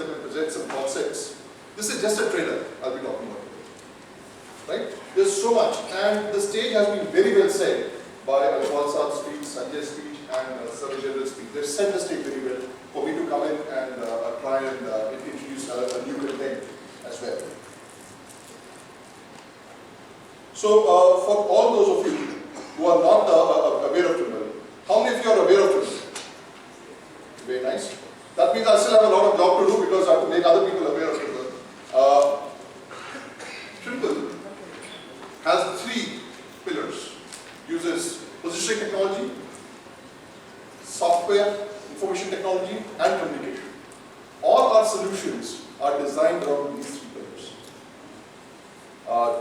them and present some concepts. This is just a trailer I'll be talking about. Right? There's so much, and the stage has been very well set by Valsad's speech, Sanjay's speech, and Survey General's speech. They've set the stage very well for me to come in and try and introduce a new content as well. So, for all those of you who are not aware of Trimble, how many of you are aware of Trimble? Very nice. That means I still have a lot of job to do because I have to make other people aware of Trimble. Trimble has 3 pillars. Uses positioning technology, software, information technology, and communication. All our solutions are designed around these 3 pillars.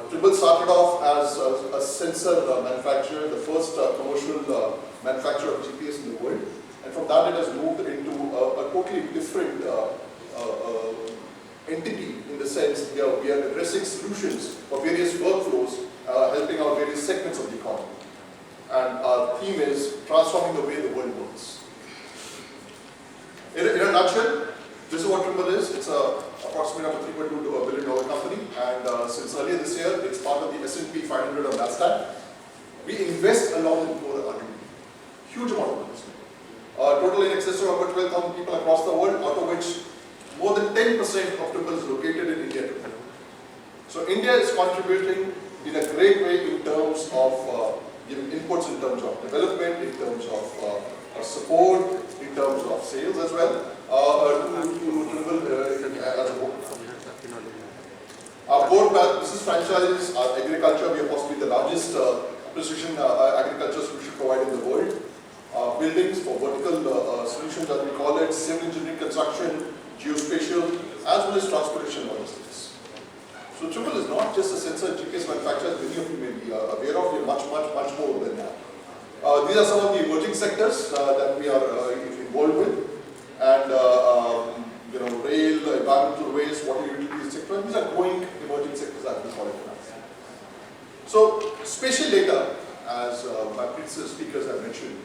Trimble started off as a sensor manufacturer, the first commercial manufacturer of GPS in the world. And from that it has moved into a totally different entity, in the sense we are addressing solutions for various workflows, helping out various segments of the economy. And our theme is transforming the way the world works. In a nutshell, this is what Trimble is. It's approximately a $3.2 billion company, and since earlier this year, it's part of the S&P 500 on NASDAQ. We invest along in core R&D. Huge amount of investment. Total in excess of about 12,000 people across the world, out of which more than 10% of Trimble is located in India today. So India is contributing in a great way in terms of giving inputs, in terms of development, in terms of support, in terms of sales as well, to Trimble as a whole. Our core business franchises are agriculture. We are possibly the largest precision agriculture solution provider in the world. Buildings for vertical solutions, as we call it, civil engineering, construction, geospatial, as well as transportation logistics. So Trimble is not just a sensor GPS manufacturer, as many of you may be aware of. We are much more than that. These are some of the emerging sectors that we are involved with, and rail, environmental waste, water utilities, etc. These are growing emerging sectors, as we call it now. So spatial data, as my previous speakers have mentioned,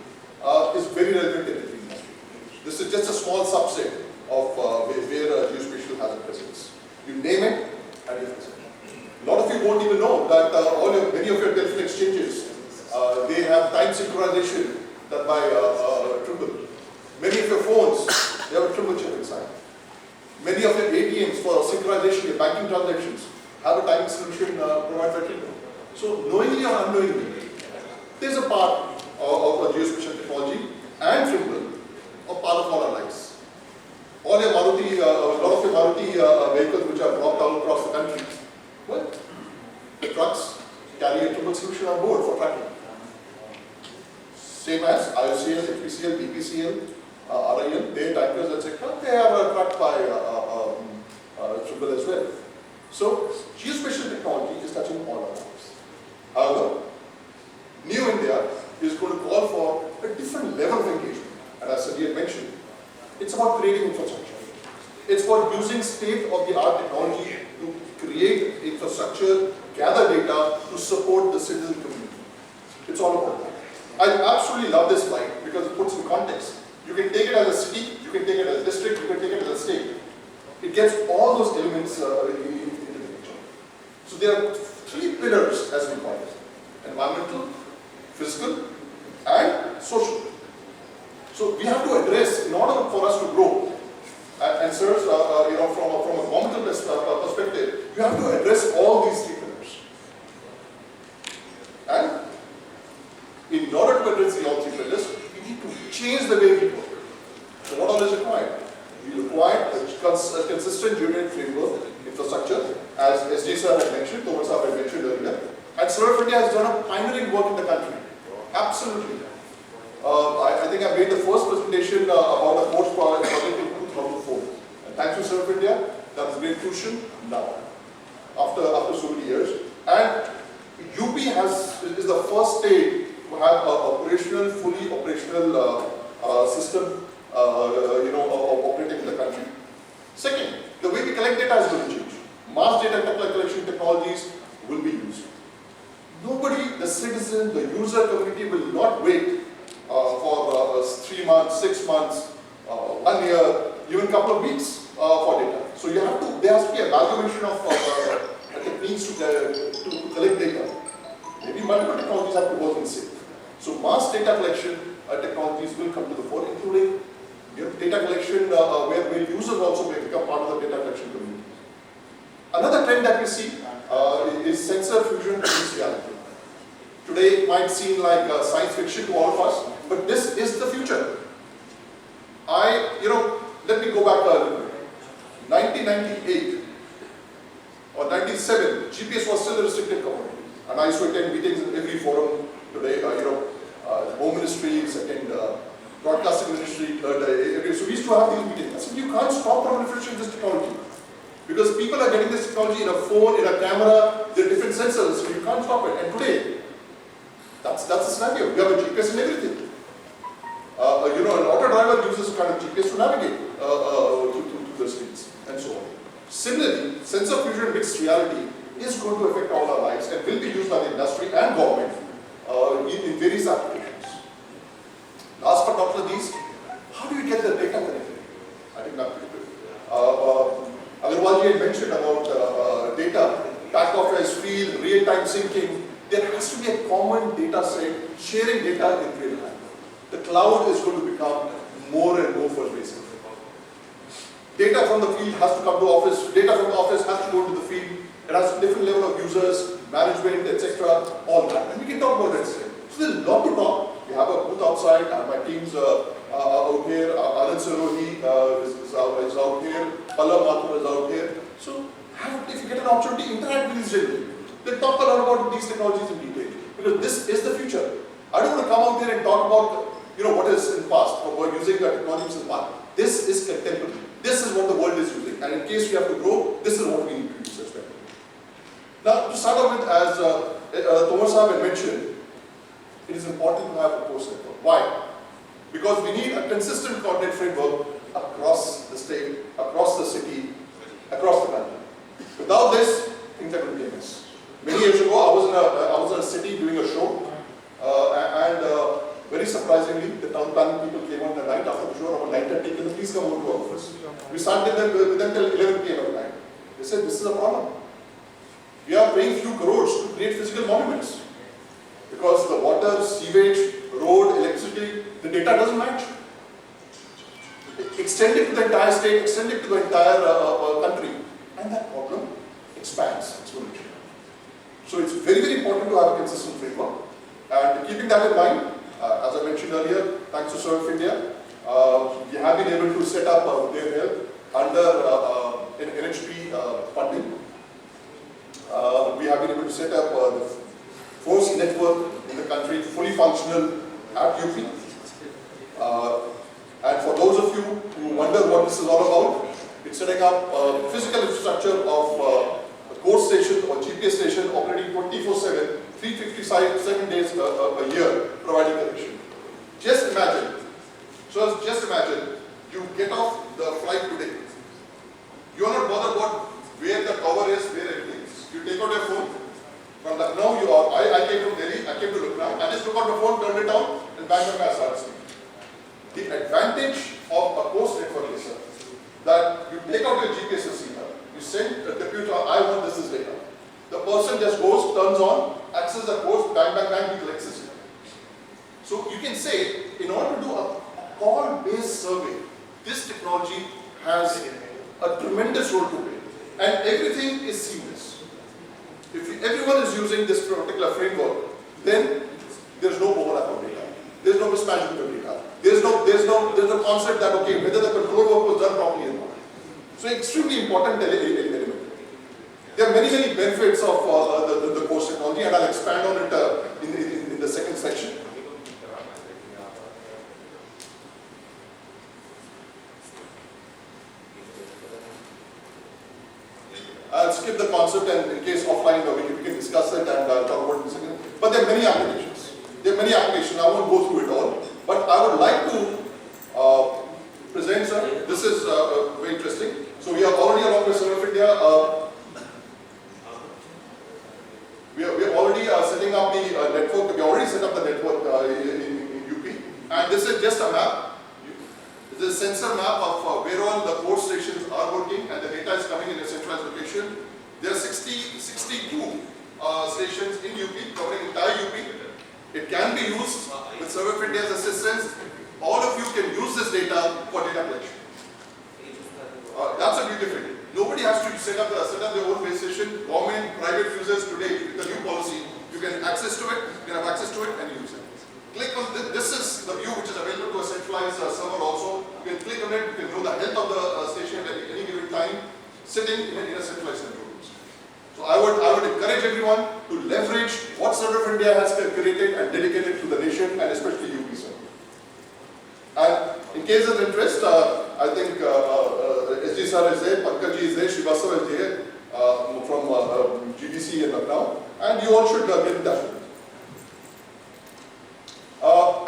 is very relevant in every industry. This is just a small subset of where geospatial has a presence. You name it, and you have it. A lot of you won't even know that many of your telephone exchanges, they have time synchronization done by Trimble. Many of your phones, they have a Trimble chip inside. Many of your ATMs for synchronization, your banking transactions, have a timing solution provided by Trimble. So knowingly or unknowingly, there's a part of geospatial technology and Trimble are part of all our lives. All your Maruti, a lot of your Maruti vehicles which are brought down across the country, well, the trucks carry a Trimble solution on board for tracking. Same as IOCL, HPCL, BPCL, RIL, their tankers, etc. They are tracked by Trimble as well. So geospatial technology is touching all our lives. However, New India is going to call for a different level of engagement. And as Sanjay mentioned, it's about creating infrastructure. It's about using state-of-the-art technology to create infrastructure, gather data to support the citizen community. It's all about that. I absolutely love this slide because it puts in context. You can take it as a city, you can take it as a district, you can take it as a state. It gets all those elements into the picture. So there are 3 pillars, as we call it: environmental, physical, and social. So we have to address, in order for us to grow, and serve, from a governmental perspective, you have to address all these 3 pillars. And in order to address all 3 pillars, we need to change the way we work. So what all is required? We require a consistent unit framework infrastructure, as SJ sir had mentioned, Thomas sir had mentioned earlier. And Surf India has done a pioneering work in the country. Absolutely. I think I made the first presentation about a course project in 2004. And thanks to Surf India, that was a great cushion now, after so many years. And UP is the first state to have an fully operational system, operating in the country. Second, the way we collect data is going to change. Mass data collection technologies will be used. Nobody, the citizen, the user community will not wait for 3 months, 6 months, 1 year even a couple of weeks for data. So there has to be a amalgamation of techniques to collect data. Maybe multiple technologies have to work in sync. So mass data collection technologies will come to the fore, including data collection where users also may become part of the data collection community. Another trend that we see is sensor fusion against reality. Today it might seem like science fiction to all of us, but this is the future. Let me go back a little bit. 1998 or 97, GPS was still a restricted commodity. And I used to attend meetings in every forum today, Home Ministry, second, Broadcasting Ministry, third, so we used to have these meetings. I said, you can't stop proliferation of this technology. Because people are getting this technology in a phone, in a camera, there are different sensors, so you can't stop it. And today, that's the scenario. You have a GPS in everything. An auto driver uses a kind of GPS to navigate to the streets and so on. Similarly, sensor fusion mixed reality is going to affect all our lives and will be used by the industry and government in various applications. Last but not least, how do you get the data connected? I think that Agarwalji had mentioned about data, back office, field, real-time syncing. There has to be a common data set, sharing data in real time. The cloud is going to become more and more pervasive. Data from the field has to come to office, data from the office has to go to the field, it has a different level of users, management, etc., all that. And we can talk about that today. So there's a lot to talk. We have a booth outside, and my teams out here, Anand Sarohi is out here, Pallav Mathur is out here. So if you get an opportunity, interact with these gentlemen. Then talk a lot about these technologies in detail. Because this is the future. I don't want to come out there and talk about what is in the past, or using the technologies in the past. This is contemporary. This is what the world is using. And in case we have to grow, this is what we need to use as well. Now, to start off with, as Tomar Sahab had mentioned, it is important to have a course network. Why? Because we need a consistent coordinate framework across the state, across the city, across the country. Without this, things are going to be a mess. Many years ago, I was in a city doing a show, and very surprisingly, the town planning people came on the night after the show, around 9:30, can you please come over to our office? We started with them till 11 p.m. at night. They said, this is a problem. We are paying few crores to create physical monuments. Because the water, sewage, road, electricity, the data doesn't match. Extend it to the entire state, extend it to the entire country, and that problem expands exponentially. So it's very, very important to have a consistent framework. And keeping that in mind, as I mentioned earlier, thanks to SOIF India, we have been able to set up their help under NHP funding. We have been able to set up the first network in the country, fully functional at UP. And for those of you who wonder what this is all about, it's setting up physical infrastructure of a course station or GPS station operating 24/7, 357 days a year, providing connection. Just imagine, you get off the flight today. You are not bothered about where the tower is, where everything is. You take out your phone. From Lucknow, I came from Delhi, I came to Lucknow. I just took out my phone, turned it on, and bang, I started speaking. The advantage of a course network is that you take out your GPS receiver, you send the computer, I want this data. The person just goes, turns on, accesses the course, bang, bang, bang, he collects this data. So you can say, in order to do a call-based survey, this technology has a tremendous role to play. And everything is seamless. If everyone is using this particular framework, then there's no overlap of data. There's no mismanagement of data. There's no concept that, okay, whether the control work was done properly or not. So extremely important element. There are many, many benefits of the course technology, and I'll expand on it in the second section. I'll skip the concept, and in case offline we can discuss it and talk about it in a second. But there are many applications. I won't go through it all. But I would like to present, sir. This is very interesting. So we are already along with SOIF India. We are already setting up the network. We already set up the network in UP. And this is just a map. This is a sensor map of where all stations in UP, covering entire UP. It can be used with Survey of India's assistance. All of you can use this data for data collection. That's a beauty of it. Nobody has to set up their own base station. Government, private users today, with the new policy, you can access to it, you can have access to it and use it. Click on this. This is the view which is available to a centralized server also. You can click on it, you can know the health of the station at any given time, sitting in a centralized control room. So I would encourage everyone to leverage what Survey of India has created and dedicated to the nation, and especially UP, sir. And in case of interest, I think SG sir is there, Pankaj ji is there, Srivastava is there from GDC in Lucknow, and you all should get in touch with it.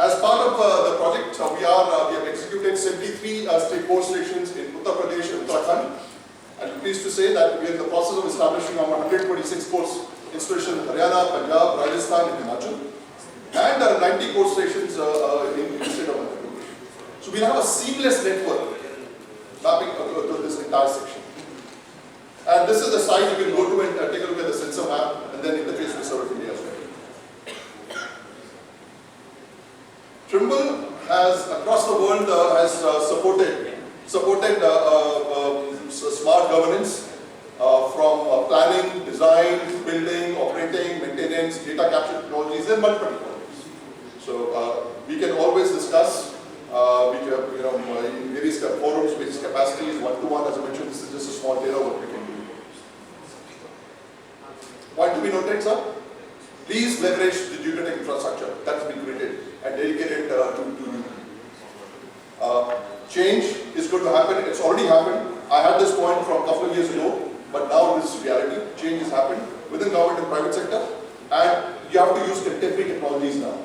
As part of the project, we have executed 73 state core stations in Uttar Pradesh and Uttarakhand. And I'm pleased to say that we are in the process of establishing our 126 course installations in Haryana, Punjab, Rajasthan, and Himachal, and 90 course stations in the state of Madhya Pradesh. So we have a seamless network mapping to this entire section. And this is the site you can go to and take a look at the sensor map and then interface with Survey of India as well. Trimble has, across the world, has supported smart governance from planning, design, building, operating, maintenance, data capture technologies, and multiple technologies. So we can always discuss, in various forums, various capacities, one-to-one. As I mentioned, this is just a small data what we can do. Point to be noted, sir. Please leverage the geotech infrastructure that has been created and dedicated to you. Change is going to happen. It's already happened. I had this point from a couple of years ago, but now it is reality. Change has happened within government and private sector, and you have to use contemporary technologies now.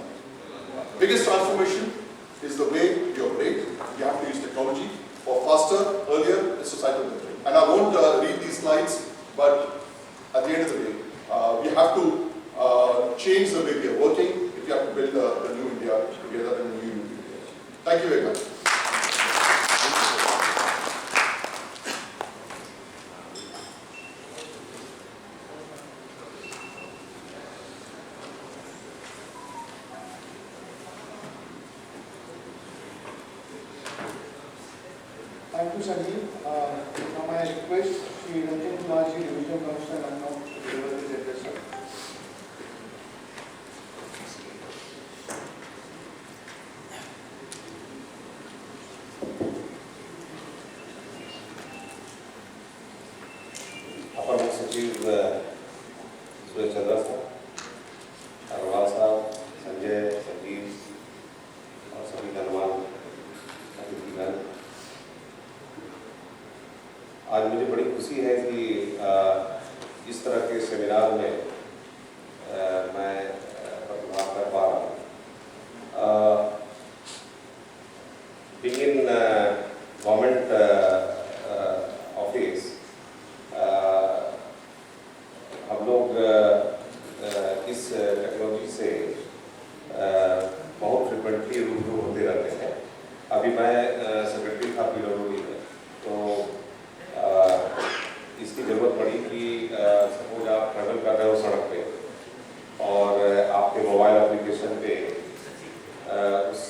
Biggest transformation is the way you operate. You have to use technology for faster, earlier, societal benefit. And I won't read these slides, but at the end of the day, we have to change the way we are working if you have to build the new India together and the new India. Thank you very much. Thank you, Sanjeev. Now my request Shri Ranjan Kumar ji, Divisional Commissioner, Lucknow, to deliver his address, sir. अपर मुख्य सचिव सुरेश चंद्रा साहब, अग्रवाल साहब, संजय, संजीव और सभी धन्यवाद अतिथिगण। आज मुझे बड़ी खुशी है कि इस तरह के सेमिनार में मैं प्रतिभाग कर पा रहा हूँ। बीइंग इन गवर्नमेंट ऑफिस, हम लोग इस टेक्नोलॉजी से बहुत फ्रिक्वेंटली रूबरू होते रहते हैं। अभी मैं सेक्रेटरी था PWD में, तो इसकी ज़रूरत पड़ी कि सपोज आप ट्रैवल कर रहे हो सड़क पे और आपके मोबाइल एप्लीकेशन पे उस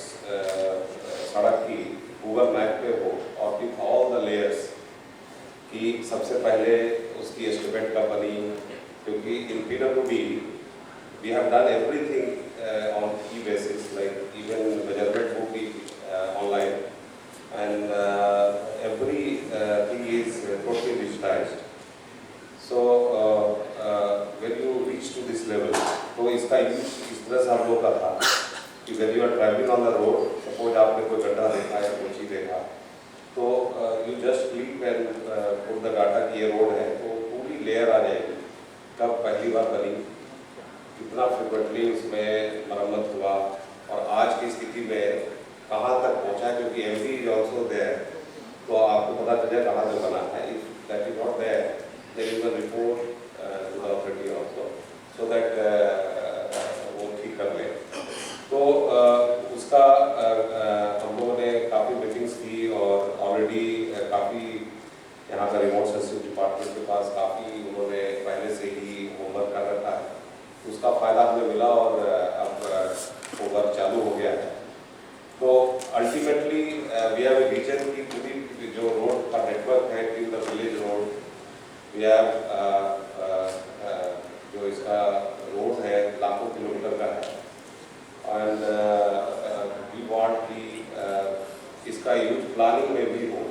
सड़क की गूगल मैप पे हो और विथ ऑल द लेयर्स कि सबसे पहले उसकी एस्टिमेट का बनी, क्योंकि इन PWD we have done everything on e-basis, like even measurement would be online, and every thing is totally digitized. So when you reach to this level, तो इसका use इस तरह से हम लोग का था कि when you are traveling on the road, suppose आपने कोई गड्ढा देखा या कोई चीज़ देखा, तो you just click and put the data कि ये रोड है, तो पूरी लेयर आ जाएगी, कब पहली बार बनी, कितना फ्रिक्वेंटली उसमें मरम्मत हुआ और आज की स्थिति में कहाँ तक पहुँचा, क्योंकि MD is also there, तो आपको पता चले कहाँ से बना है। If that is not there, then you can report to the authority also, so that वो ठीक कर ले। तो उसका हम लोगों ने काफ़ी मीटिंग्स की और ऑलरेडी काफ़ी यहाँ का रिमोट सेंसिंग डिपार्टमेंट के पास काफ़ी उन्होंने पहले से ही होमवर्क कर रखा है। उसका फ़ायदा हमें मिला और अब वो वर्क चालू हो गया है। तो ultimately we have a vision की पूरी जो रोड का नेटवर्क है till the village road, we have जो इसका रोड है लाखों किलोमीटर का है एंड वी वांट की इसका यूज प्लानिंग में भी हो,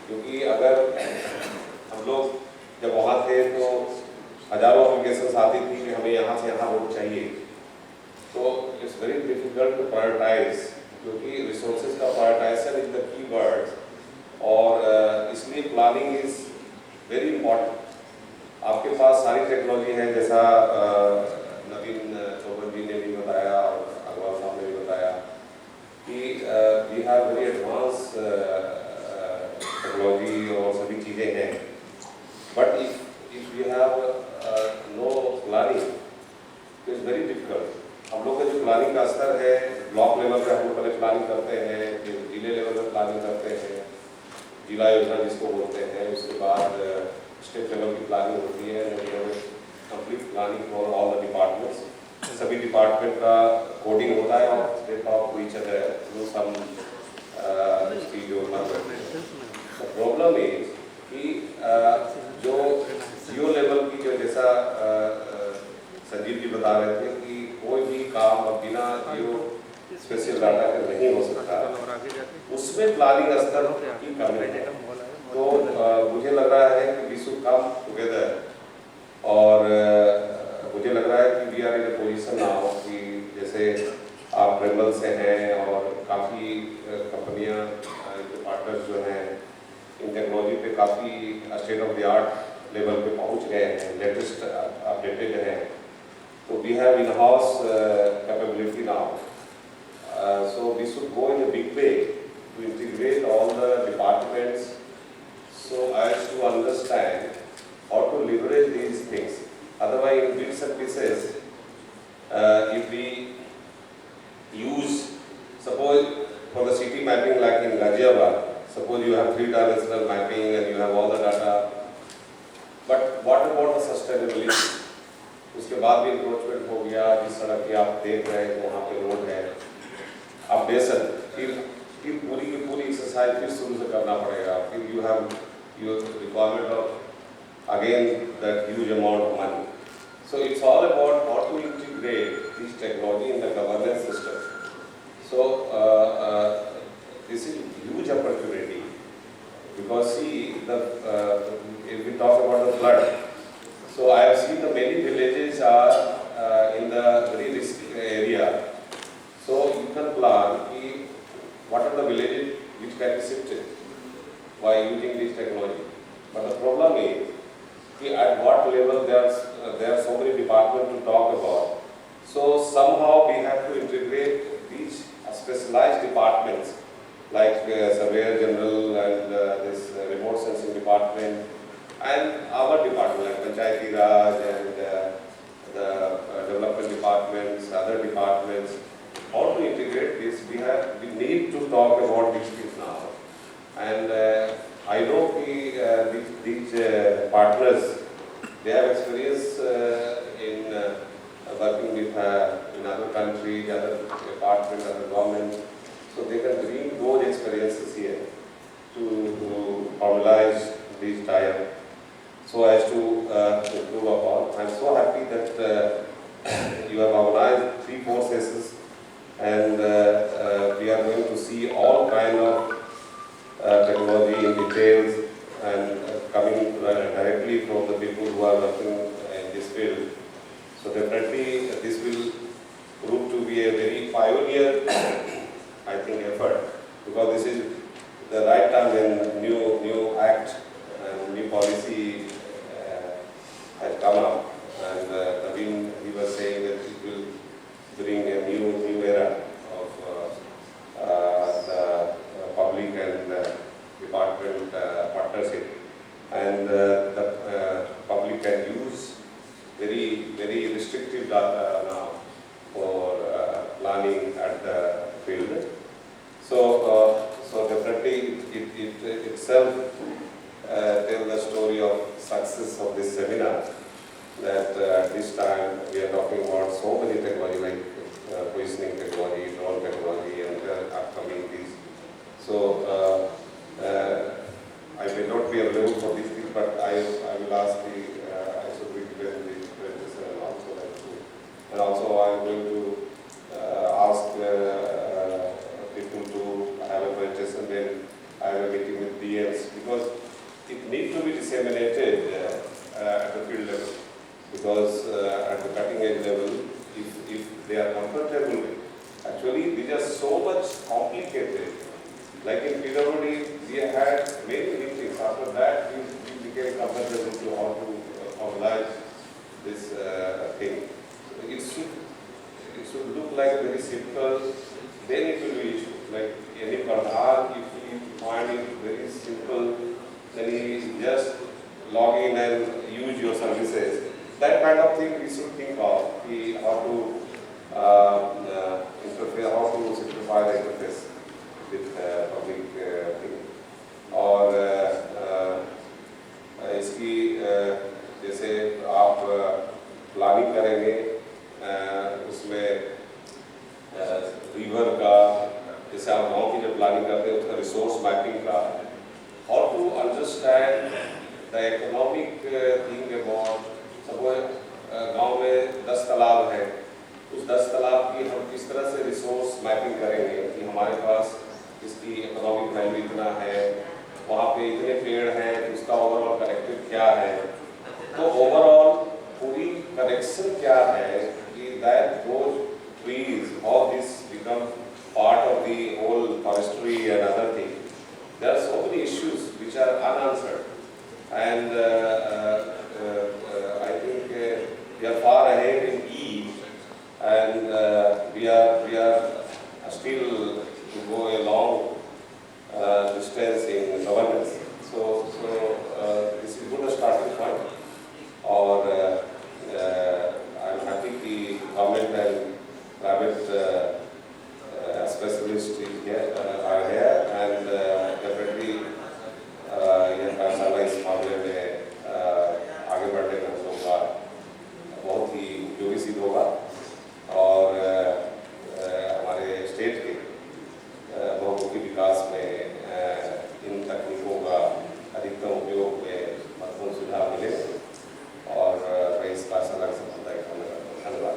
क्योंकि अगर हम लोग जब वहाँ थे तो हजारों एप्लीकेशंस आती थी कि हमें यहाँ से यहाँ रोड चाहिए, तो it's very difficult to prioritize, क्योंकि रिसोर्सेज का prioritization is the key word, और इसलिए प्लानिंग इज वेरी इंपॉर्टेंट। आपके पास सारी टेक्नोलॉजी है, जैसा नवीन चौबन जी ने भी बताया और अग्रवाल साहब ने भी बताया कि we have very advance technology और सभी चीज़ें हैं, but if you have no planning तो इट्स वेरी डिफिकल्ट। हम लोग का जो प्लानिंग का स्तर है, ब्लॉक लेवल पे हम लोग पहले प्लानिंग करते हैं, फिर जिले लेवल पे प्लानिंग करते हैं, जिला योजना जिसको बोलते हैं, उसके बाद स्टेट लेवल की प्लानिंग होती है, complete planning for all the departments. सभी डिपार्टमेंट का कोडिंग होता है और they talk to each other through some चीज योजना करते हैं। द प्रॉब्लम इज कि जो जियो लेवल की जो जैसा संजीव जी बता रहे थे कि कोई भी काम अब बिना जियो स्पेशल डाटा के नहीं हो सकता, उसमें प्लानिंग स्तर की कमी है। तो मुझे लग रहा है कि वी शुड कम टुगेदर, और मुझे लग रहा है कि we are in a position now कि जैसे आप ट्रेवल से हैं और काफ़ी कंपनियां जो पार्टनर्स जो हैं इन टेक्नोलॉजी पे काफ़ी state of the art level पे पहुंच गए हैं, लेटेस्ट अपडेटेड हैं, तो we have in house capability now, so we should go in a big way to integrate all the departments so as to understand how to leverage these things. Otherwise, in bits and pieces, if we use, suppose for the city mapping like in Ghaziabad, suppose you have 3-dimensional mapping and you have all the data, but what about the sustainability? उसके बाद भी encroachment हो गया, जिस सड़क की आप देख रहे हैं वहाँ पे रोड है, अब बेसर फिर पूरी की पूरी एक्सरसाइज फिर शुरू से करना पड़ेगा, फिर you have your requirement of again that huge amount of money. So it's all about how to integrate this technology in the governance system. So this is huge opportunity because see the if we talk about the flood, so I have seen the many villages are in the very risky area, so you can plan what are the villages which can be shifted by using this technology. But the problem is at what level there are so many departments to talk about. So somehow we have to integrate these specialized departments like Surveyor General and this remote sensing department and our department like Panchayati Raj and the development departments, other departments. How to integrate this? We need to talk about these things now, and I know these partners, they have experience in working with in other countries, other departments, other governments, so they can bring those experiences here to formalize these tie-up so as to improve upon. I am so happy that you have organized 3-4 sessions. And we are going to see all kind of technology in details and coming directly from the people who are working in this field. So definitely this will prove to be a very pioneer, I think, effort, because this is the right time when new act and new policy has come up, and Naveen, he was saying that it will bring a new era of the public and department partnership, and the public can use very restrictive data now for planning at the field. So definitely it itself but I will ask the, I should be given the presentation and also like to, and also I am going to ask people to have a presentation, then I have a meeting with DMs, because it needs to be disseminated at the field level, because at the cutting edge level, if they are comfortable with, actually these are so much complicated. Like in PWD, we had many meetings. After that, we became comfortable to how to formalize this thing. It should look like a very simple, then it will be issued. Like any Pradhan, if you find it very simple, then he just log in and use your services. That kind of thing we should think of, how to interface, how to simplify the interface with public thing. और इसकी जैसे आप planning करेंगे, उसमें river का, जैसे आप गांव की जब प्लानिंग करते हैं उसका रिसोर्स मैपिंग का, how to understand the economic thing about, suppose गांव में 10 तालाब है, उस 10 तालाब की हम किस तरह से रिसोर्स मैपिंग करेंगे कि हमारे पास इसकी इकोनॉमिक वैल्यू इतना है, वहाँ पे इतने पेड़ हैं, उसका ओवरऑल कनेक्टिव क्या है, तो ओवरऑल पूरी कनेक्शन क्या है कि that those trees, how this become part of the whole forestry and other thing. There are so many issues which are unanswered, and I think we are far ahead in E, and we are still to go a long distance in governance. So this is good starting point. Or I am happy the government and private specialists are here, and definitely यह फैसला इस मामले में आगे बढ़ने का हम लोग का बहुत ही उपयोगी सिद्ध होगा, और हमारे स्टेट के बहुमुखी विकास में इन तकनीकों का अधिकतम उपयोग में महत्वपूर्ण सुझाव मिले, और मैं इस फैसला की सफलता की कामना करता हूँ. धन्यवाद.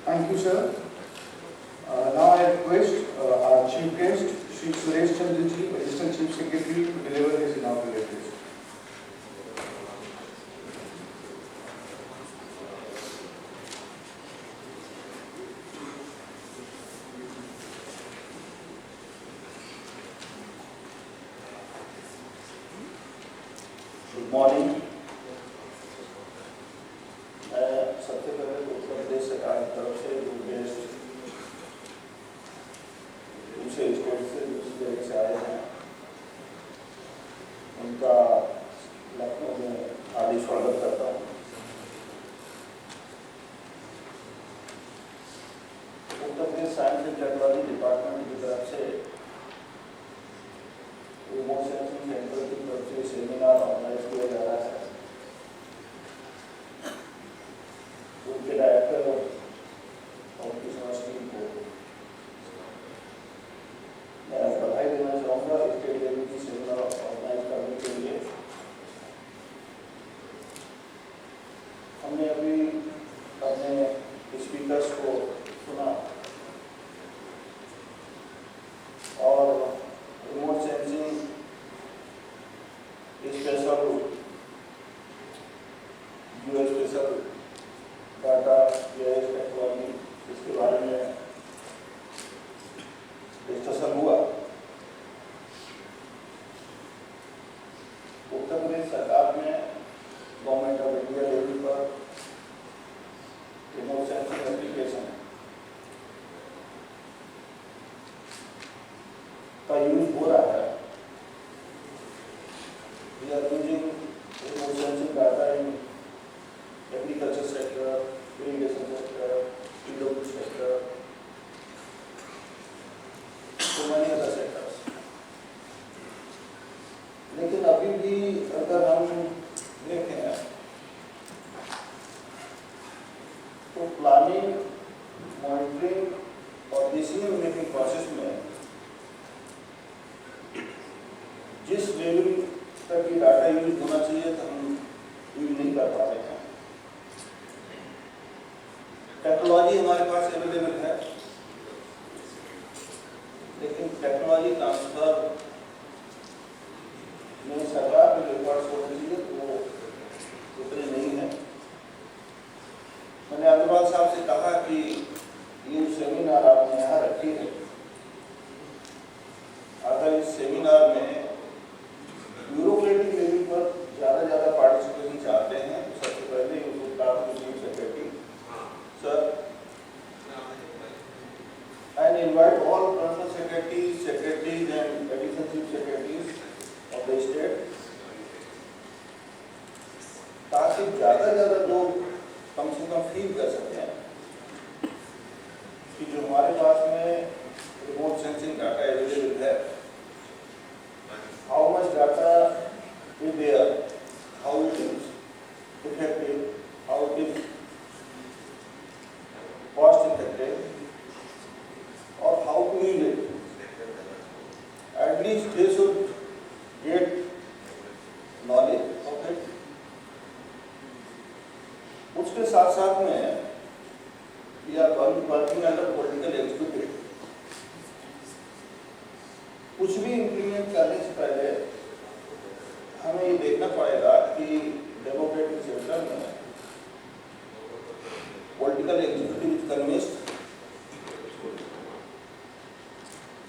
Thank you, sir. Now I request our chief guest, Shri Suresh Chandraji, Assistant Chief Secretary, to deliver his inaugural address. Good morning. सबसे पहले उत्तर प्रदेश सरकार की तरफ से जो गेस्ट दूसरे स्टेट से दूसरी जगह से आए हैं, उनका लखनऊ में हार्दिक स्वागत करता हूँ. Uttar Pradesh science and technology department की तरफ से रिमोट सेंसिंग सेंटर की तरफ से सेमिनार ऑर्गेनाइज किया जा रहा है. उनके डायरेक्टर और उनकी समस्त टीम को मैं बधाई देना चाहूँगा स्टेट लेवल की सेमिनार ऑर्गेनाइज करने के लिए. हमने अभी अपने स्पीकर्स को सुना, और remote sensing spatial spatial data technology, इसके बारे में डिस्कशन हुआ. उत्तर प्रदेश सरकार ने गवर्नमेंट ऑफ इंडिया लेवल पर रिमोट सेंसिंग एप्लीकेशन का यूज हो रहा है. We are using remote sensing data in agriculture sector, irrigation sector, PW sector, planning, monitoring और डिसीजन मेकिंग प्रोसेस में जिस लेवल तक ये डाटा यूज होना चाहिए तो हम यूज नहीं कर पा रहे हैं। टेक्नोलॉजी हमारे पास अवेलेबल है, लेकिन टेक्नोलॉजी ट्रांसफर में सरकार के रिकॉर्ड्स होने चाहिए तो वो उतने नहीं है। मैंने अग्रवाल साहब से कहा कि ये सेमिनार आपने यहाँ रखी है, अगर इस सेमिनार में ब्यूरोक्रेटिक लेवल पर ज़्यादा पार्टिसिपेशन चाहते हैं तो सबसे पहले chief secretary sir and invite all principal secretaries and additional chief secretaries of the state, ताकि ज़्यादा लोग कम से कम फील कर सकते हैं कि जो हमारे पास में रिमोट सेंसिंग डाटा अवेलेबल है, how much data is there, how it is effective, how it is cost effective, or how to use it. At least they should get knowledge of it. उसके साथ में we are working under political executive. कुछ भी implement करने से पहले हमें ये देखना पड़ेगा कि डेमोक्रेटिक सिस्टम में political executive is convinced,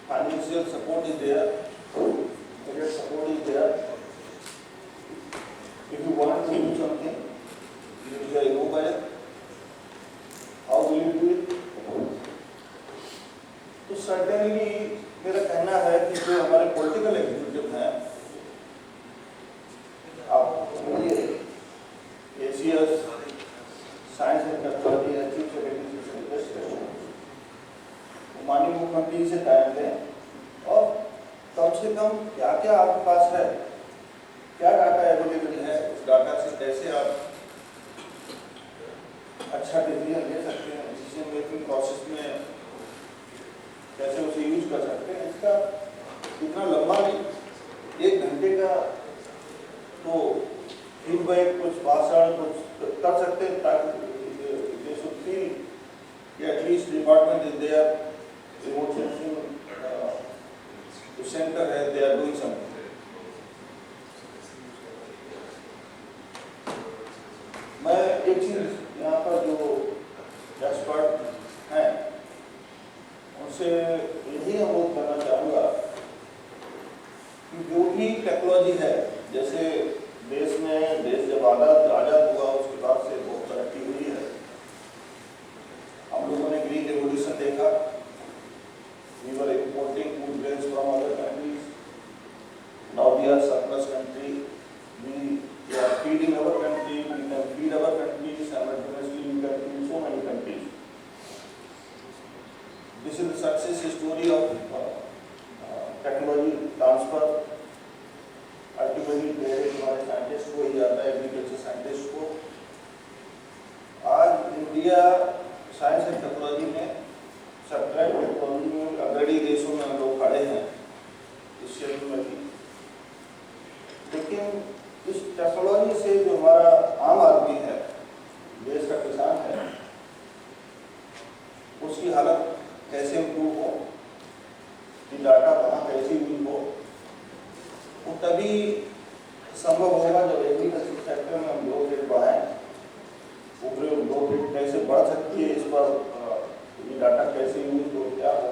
financial support is there, budget support is there. If you want to do something, you are immobile. How will you do it? तो certainly मेरा कहना है कि जो हमारे पॉलिटिकल एग्जीक्यूटिव हैं, आप ये ACS science and technology chief secretary माननीय मुख्यमंत्री से टाइम दें और कम से कम क्या क्या आपके पास है, क्या डाटा अवेलेबल है, उस डाटा से कैसे आप अच्छा डिसीजन ले सकते हैं, डिसीजन मेकिंग प्रोसेस में कैसे उसे यूज कर सकते हैं। इसका इतना लंबा नहीं, 1 घंटे का तो फीडबैक, कुछ भाषण कुछ कर सकते हैं ताकि दे शुड फील कि at least department is there, remote sensing center है, they are doing something. मैं एक चीज यहाँ पर जो एक्सपर्ट हैं उनसे यही अनुरोध करना चाहूँगा कि जो भी टेक्नोलॉजी है, जैसे देश जब आज़ाद हुआ उसके बाद से बहुत तरक्की हुई है। हम लोगों ने ग्रीन रेवोल्यूशन देखा, we were importing food grains from other countries. Now we are surplus country. We are feeding our country. We can feed our country simultaneously. We can feed so many countries. This is the success story of technology transfer. Ultimately, credit हमारे scientist को ही जाता है, agriculture scientist को। आज India science and technology में subtract technology में अग्रणी देशों में हम लोग खड़े हैं इस क्षेत्र में भी। लेकिन इस टेक्नोलॉजी से जो हमारा आम आदमी है, देश का किसान है, उसकी हालत कैसे इम्प्रूव हो, कि डाटा वहाँ कैसे यूज हो, वो तभी संभव होगा जब एग्रीकल्चर सेक्टर में हम ग्रोथ रेट बढ़ाएं। ग्रोथ रेट कैसे बढ़ सकती है, इस पर ये डाटा कैसे यूज हो, क्या हो।